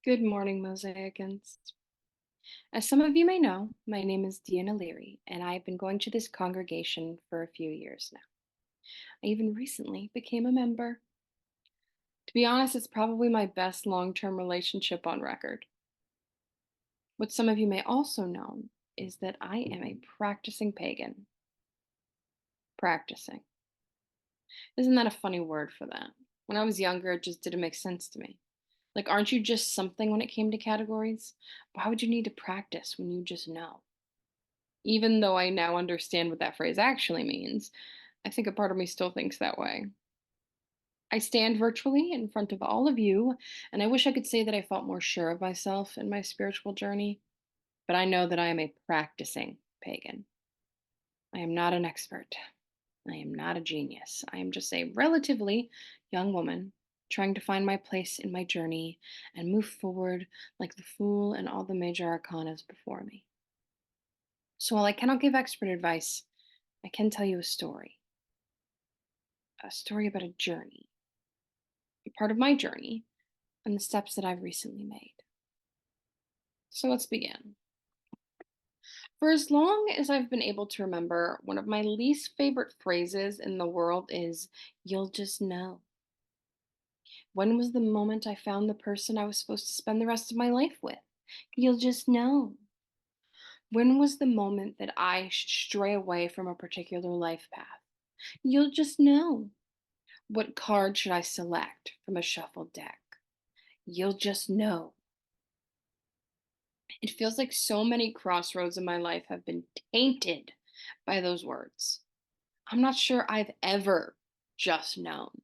Good morning, Mosaicans. As some of you may know, my name is Deanna Leary, and I have been going to this congregation for a few years now. I even recently became a member. To be honest, it's probably my best long term relationship on record. What some of you may also know is that I am a practicing pagan. Practicing. Isn't that a funny word for that? When I was younger, it just didn't make sense to me. Like, aren't you just something when it came to categories? Why would you need to practice when you just know? Even though I now understand what that phrase actually means, I think a part of me still thinks that way. I stand virtually in front of all of you, and I wish I could say that I felt more sure of myself in my spiritual journey, but I know that I am a practicing pagan. I am not an expert. I am not a genius. I am just a relatively young woman trying to find my place in my journey and move forward like the fool and all the major arcanas before me. So while I cannot give expert advice, I can tell you a story about a journey, a part of my journey, and the steps that I've recently made. So let's begin. For as long as I've been able to remember, one of my least favorite phrases in the world is, "You'll just know." When was the moment I found the person I was supposed to spend the rest of my life with? You'll just know. When was the moment that I should stray away from a particular life path? You'll just know. What card should I select from a shuffled deck? You'll just know. It feels like so many crossroads in my life have been tainted by those words. I'm not sure I've ever just known.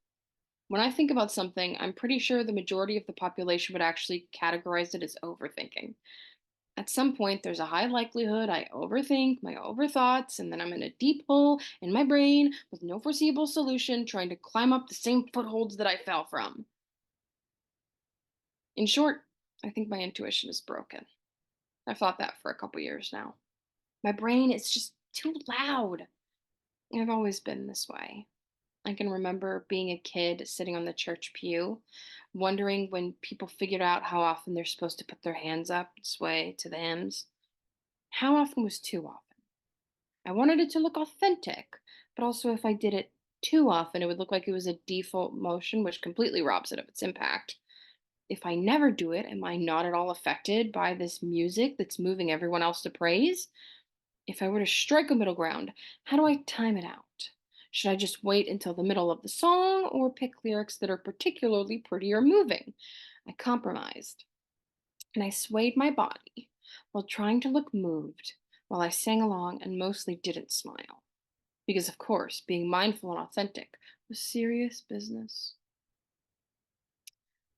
When I think about something, I'm pretty sure the majority of the population would actually categorize it as overthinking. At some point, there's a high likelihood I overthink my overthoughts, and then I'm in a deep hole in my brain with no foreseeable solution trying to climb up the same footholds that I fell from. In short, I think my intuition is broken. I've thought that for a couple years now. My brain is just too loud. I've always been this way. I can remember being a kid sitting on the church pew, wondering when people figured out how often they're supposed to put their hands up and sway to the hymns. How often was too often? I wanted it to look authentic, but also if I did it too often, it would look like it was a default motion, which completely robs it of its impact. If I never do it, am I not at all affected by this music that's moving everyone else to praise? If I were to strike a middle ground, how do I time it out? Should I just wait until the middle of the song or pick lyrics that are particularly pretty or moving? I compromised and I swayed my body while trying to look moved while I sang along and mostly didn't smile. Because, of course, being mindful and authentic was serious business.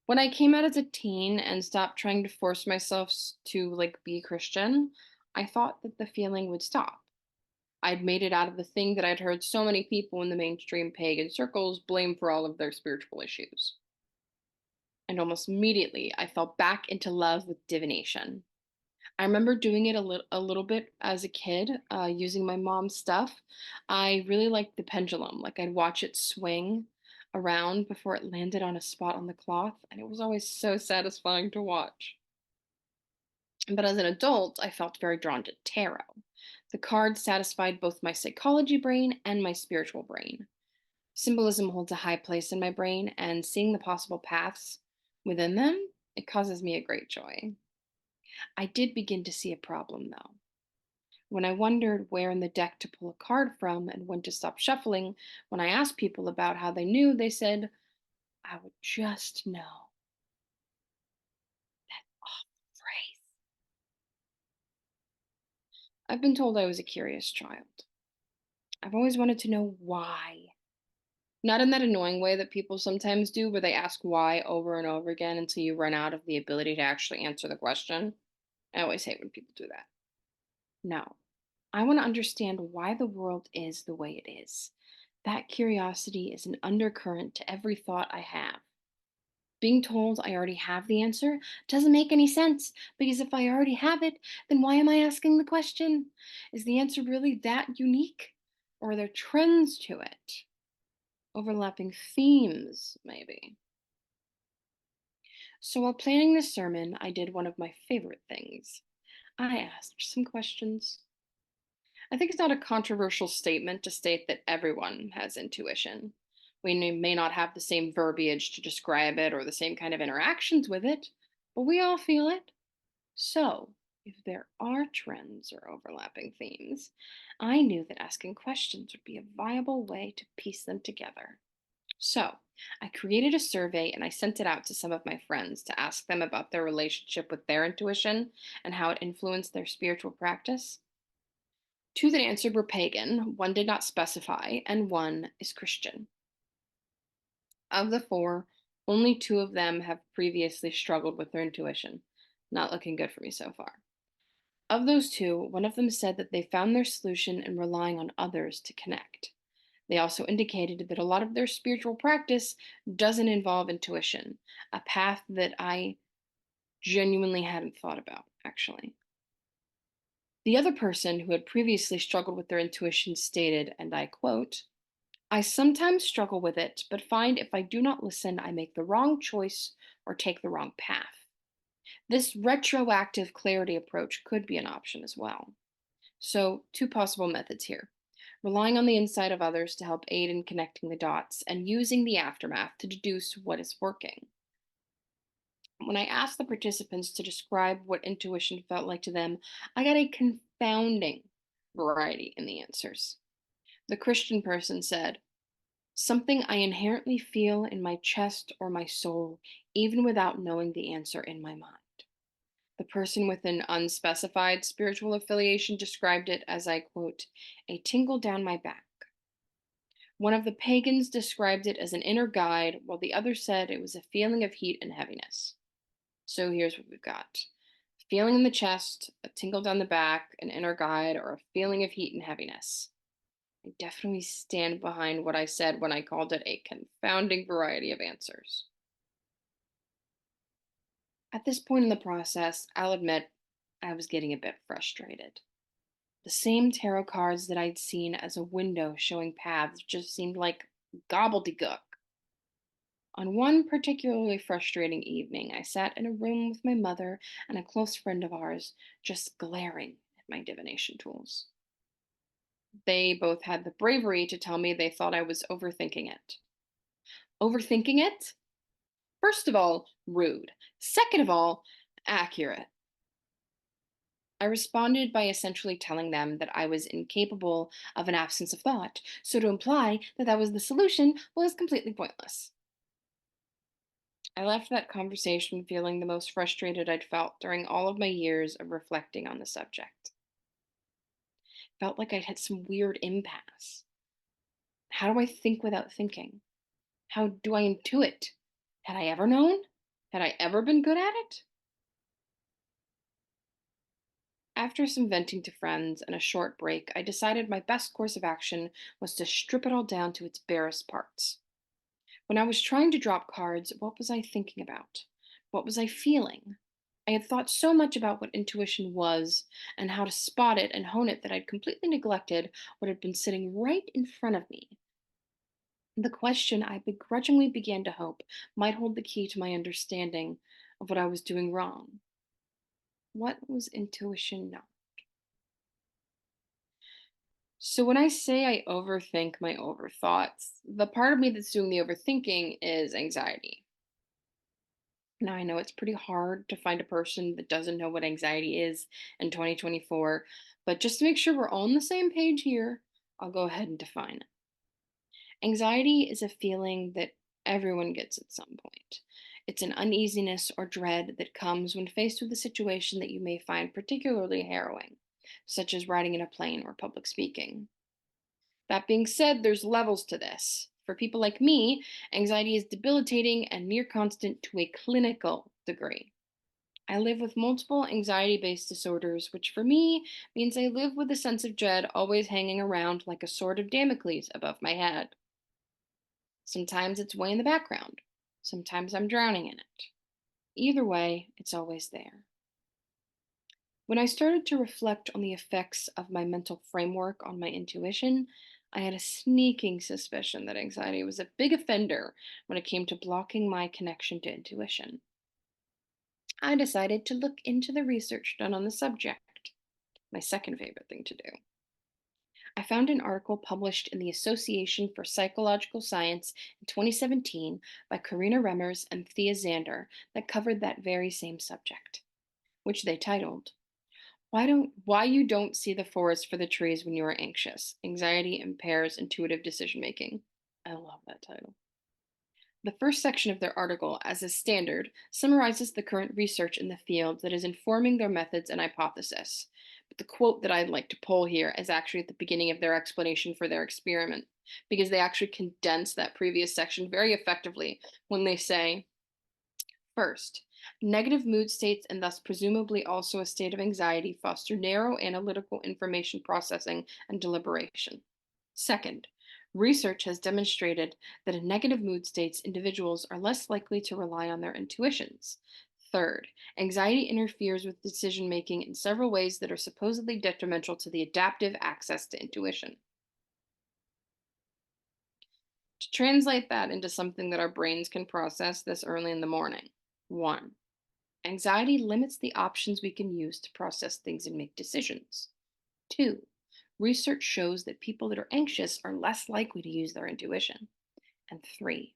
When I came out as a teen and stopped trying to force myself to be Christian, I thought that the feeling would stop. I'd made it out of the thing that I'd heard so many people in the mainstream pagan circles blame for all of their spiritual issues. And almost immediately, I fell back into love with divination. I remember doing it a little bit as a kid, using my mom's stuff. I really liked the pendulum. Like I'd watch it swing around before it landed on a spot on the cloth, and it was always so satisfying to watch. But as an adult, I felt very drawn to tarot. The cards satisfied both my psychology brain and my spiritual brain. Symbolism holds a high place in my brain, and seeing the possible paths within them, it causes me a great joy. I did begin to see a problem, though. When I wondered where in the deck to pull a card from and when to stop shuffling, when I asked people about how they knew, they said, "I would just know." Oh, phrase. I've been told I was a curious child. I've always wanted to know why. Not in that annoying way that people sometimes do, where they ask why over and over again until you run out of the ability to actually answer the question. I always hate when people do that. No, I want to understand why the world is the way it is. That curiosity is an undercurrent to every thought I have. Being told I already have the answer doesn't make any sense because if I already have it, then why am I asking the question? Is the answer really that unique? Or are there trends to it? Overlapping themes, maybe. So while planning this sermon, I did one of my favorite things. I asked some questions. I think it's not a controversial statement to state that everyone has intuition. We may not have the same verbiage to describe it or the same kind of interactions with it, but we all feel it. So, if there are trends or overlapping themes, I knew that asking questions would be a viable way to piece them together. So, I created a survey and I sent it out to some of my friends to ask them about their relationship with their intuition and how it influenced their spiritual practice. Two that answered were pagan, one did not specify, and one is Christian. Of the four, only two of them have previously struggled with their intuition. Not looking good for me so far. Of those two, one of them said that they found their solution in relying on others to connect. They also indicated that a lot of their spiritual practice doesn't involve intuition, a path that I genuinely hadn't thought about, actually. The other person who had previously struggled with their intuition stated, and I quote, I sometimes struggle with it, but find if I do not listen, I make the wrong choice or take the wrong path. This retroactive clarity approach could be an option as well. So, two possible methods here: relying on the insight of others to help aid in connecting the dots, and using the aftermath to deduce what is working. When I asked the participants to describe what intuition felt like to them, I got a confounding variety in the answers. The Christian person said, something I inherently feel in my chest or my soul, even without knowing the answer in my mind. The person with an unspecified spiritual affiliation described it as, I quote, a tingle down my back. One of the pagans described it as an inner guide, while the other said it was a feeling of heat and heaviness. So here's what we've got: feeling in the chest, a tingle down the back, an inner guide, or a feeling of heat and heaviness. I definitely stand behind what I said when I called it a confounding variety of answers. At this point in the process, I'll admit I was getting a bit frustrated. The same tarot cards that I'd seen as a window showing paths just seemed like gobbledygook. On one particularly frustrating evening, I sat in a room with my mother and a close friend of ours, just glaring at my divination tools. They both had the bravery to tell me they thought I was overthinking it. Overthinking it? First of all, rude. Second of all, accurate. I responded by essentially telling them that I was incapable of an absence of thought, so to imply that that was the solution was completely pointless. I left that conversation feeling the most frustrated I'd felt during all of my years of reflecting on the subject. Felt like I'd hit some weird impasse. How do I think without thinking? How do I intuit? Had I ever known? Had I ever been good at it? After some venting to friends and a short break, I decided my best course of action was to strip it all down to its barest parts. When I was trying to drop cards, what was I thinking about? What was I feeling? I had thought so much about what intuition was and how to spot it and hone it that I'd completely neglected what had been sitting right in front of me. The question I begrudgingly began to hope might hold the key to my understanding of what I was doing wrong. What was intuition not? So when I say I overthink my overthoughts, the part of me that's doing the overthinking is anxiety. Now I know it's pretty hard to find a person that doesn't know what anxiety is in 2024, but just to make sure we're all on the same page here, I'll go ahead and define it. Anxiety is a feeling that everyone gets at some point. It's an uneasiness or dread that comes when faced with a situation that you may find particularly harrowing, such as riding in a plane or public speaking. That being said, there's levels to this. For people like me, anxiety is debilitating and near constant to a clinical degree. I live with multiple anxiety based disorders, which for me means I live with a sense of dread always hanging around like a sword of Damocles above my head. Sometimes it's way in the background, sometimes I'm drowning in it. Either way, it's always there. When I started to reflect on the effects of my mental framework on my intuition, I had a sneaking suspicion that anxiety was a big offender when it came to blocking my connection to intuition. I decided to look into the research done on the subject. My second favorite thing to do. I found an article published in the Association for Psychological Science in 2017 by Karina Remmers and Thea Zander that covered that very same subject, which they titled Why You Don't See the Forest for the Trees When You Are Anxious. Anxiety Impairs Intuitive Decision Making. I love that title. The first section of their article, as is standard, summarizes the current research in the field that is informing their methods and hypothesis. But the quote that I'd like to pull here is actually at the beginning of their explanation for their experiment, because they actually condense that previous section very effectively when they say, first, negative mood states and thus presumably also a state of anxiety foster narrow analytical information processing and deliberation. Second, research has demonstrated that in negative mood states, individuals are less likely to rely on their intuitions. Third, anxiety interferes with decision making in several ways that are supposedly detrimental to the adaptive access to intuition. To translate that into something that our brains can process this early in the morning. 1. Anxiety limits the options we can use to process things and make decisions. 2. Research shows that people that are anxious are less likely to use their intuition. And 3.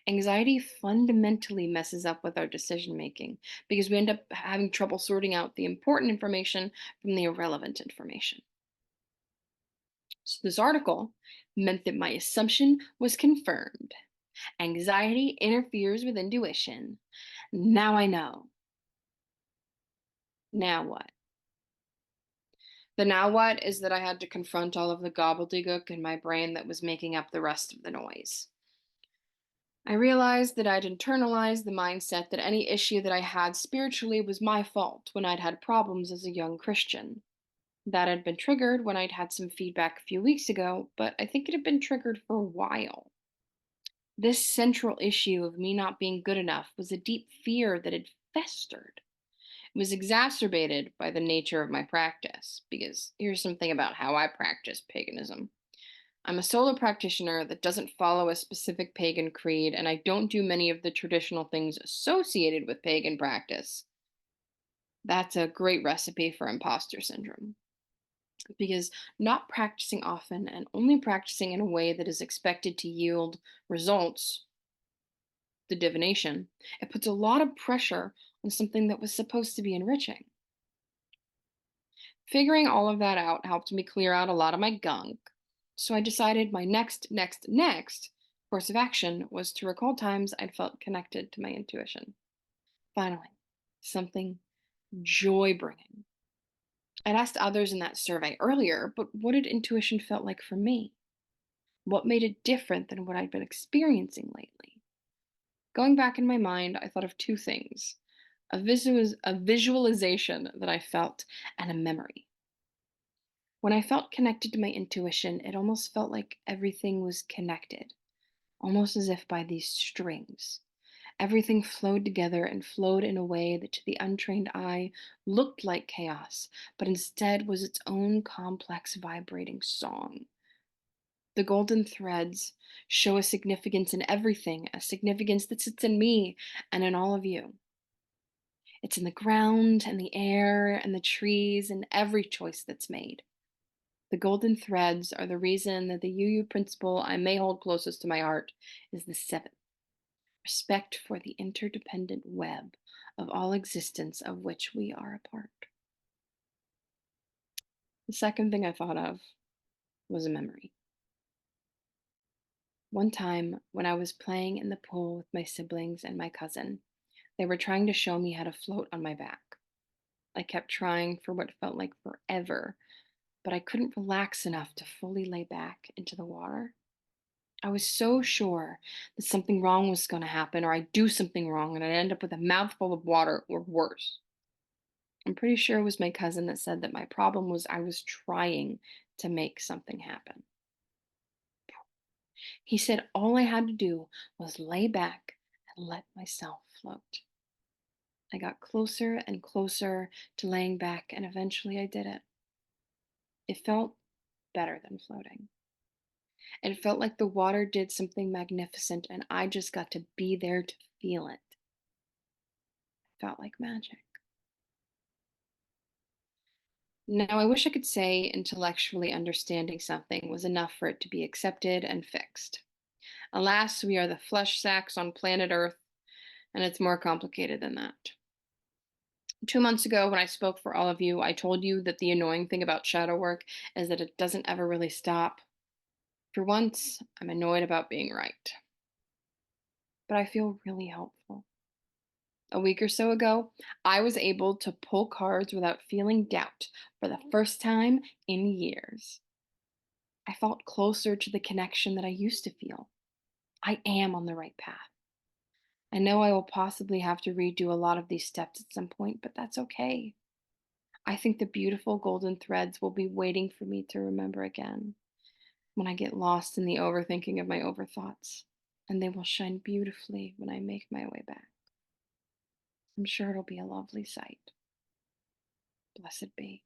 Anxiety fundamentally messes up with our decision making because we end up having trouble sorting out the important information from the irrelevant information. So, this article meant that my assumption was confirmed. Anxiety interferes with intuition. Now I know. Now what? The now what is that I had to confront all of the gobbledygook in my brain that was making up the rest of the noise. I realized that I'd internalized the mindset that any issue that I had spiritually was my fault when I'd had problems as a young Christian. That had been triggered when I'd had some feedback a few weeks ago, but I think it had been triggered for a while. This central issue of me not being good enough was a deep fear that had festered. It was exacerbated by the nature of my practice, because here's something about how I practice paganism. I'm a solo practitioner that doesn't follow a specific pagan creed, and I don't do many of the traditional things associated with pagan practice. That's a great recipe for imposter syndrome. Because not practicing often and only practicing in a way that is expected to yield results, the divination, it puts a lot of pressure on something that was supposed to be enriching. Figuring all of that out helped me clear out a lot of my gunk. So I decided my next course of action was to recall times I'd felt connected to my intuition. Finally, something joy bringing. I'd asked others in that survey earlier, but what did intuition felt like for me? What made it different than what I'd been experiencing lately? Going back in my mind, I thought of two things: a visualization that I felt, and a memory. When I felt connected to my intuition, it almost felt like everything was connected, almost as if by these strings. Everything flowed together and flowed in a way that to the untrained eye looked like chaos, but instead was its own complex vibrating song. The golden threads show a significance in everything, a significance that sits in me and in all of you. It's in the ground and the air and the trees and every choice that's made. The golden threads are the reason that the UU principle I may hold closest to my heart is the seventh: respect for the interdependent web of all existence of which we are a part. The second thing I thought of was a memory. One time, when I was playing in the pool with my siblings and my cousin, they were trying to show me how to float on my back. I kept trying for what felt like forever, but I couldn't relax enough to fully lay back into the water. I was so sure that something wrong was going to happen, or I'd do something wrong and I'd end up with a mouthful of water or worse. I'm pretty sure it was my cousin that said that my problem was I was trying to make something happen. He said all I had to do was lay back and let myself float. I got closer and closer to laying back, and eventually I did it. It felt better than floating. It felt like the water did something magnificent, and I just got to be there to feel it. felt like magic. Now, I wish I could say intellectually understanding something was enough for it to be accepted and fixed. Alas, we are the flesh sacks on planet Earth, and it's more complicated than that. 2 months ago, when I spoke for all of you, I told you that the annoying thing about shadow work is that it doesn't ever really stop. For once, I'm annoyed about being right, but I feel really hopeful. A week or so ago, I was able to pull cards without feeling doubt for the first time in years. I felt closer to the connection that I used to feel. I am on the right path. I know I will possibly have to redo a lot of these steps at some point, but that's okay. I think the beautiful golden threads will be waiting for me to remember again when I get lost in the overthinking of my overthoughts, and they will shine beautifully when I make my way back. I'm sure it'll be a lovely sight. Blessed be.